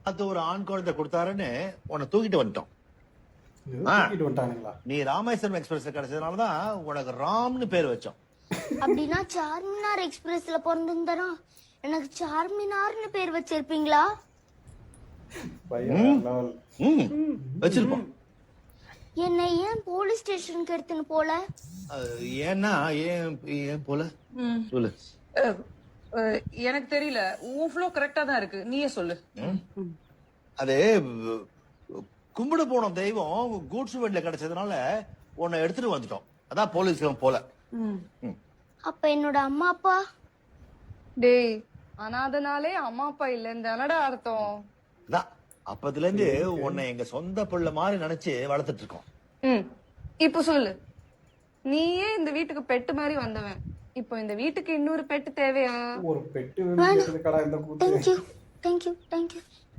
அது ஒரு ஆண் குழந்தை கொடுத்தாருன்னு உன்னை தூக்கிட்டு வந்துட்டோம். தூக்கிட்டு வந்துட்டானுங்களா? நீ ராமேஸ்வரம் எக்ஸ்பிரஸ் கிடைச்சதுனாலதான் உனக்கு ராம்னு பேர் வச்சோம். அப்படின்னா சார்மினார் எக்ஸ்பிரஸ்ல பிறந்திருந்தா எனக்கு சார்மினார்னு பேர் வச்சிருப்பீங்களா? பையன் வச்சிருப்போம். என்னை ஏன் போலீஸ் ஸ்டேஷனுக்கு எடுத்துன்னு போல? ஏன்னா ஏன் போல சொல்லு. எனக்கு தெரியல, உன் ஃப்ளோ கரெக்டா தான் இருக்கு, நீயே சொல்லு. அது கும்பிட போன தெய்வம் கூட்ஸ் வண்டில கிடைச்சதுனால உன்னை எடுத்துட்டு வந்துட்டோம். அதான் போலீஸ்க்கு போல. அப்ப என்னோட அம்மா அப்பா? டேய், அனாதனாலே அம்மா அப்பா இல்லன்னு தானடா அர்த்தம். அதான் அப்பத்துல இருந்து உன்னை எங்க சொந்த பிள்ளை மாதிரி நினைச்சு வளர்த்துட்டு இருக்கோம். இப்ப சொல்லு, நீயே இந்த வீட்டுக்கு பெட்டு மாதிரி வந்தவன், இப்போ இந்த வீட்டுக்கு இன்னொரு பெட்டு தேவையா? ஒரு பெட்டு கடை இந்த கூத்து. Thank you thank you thank you.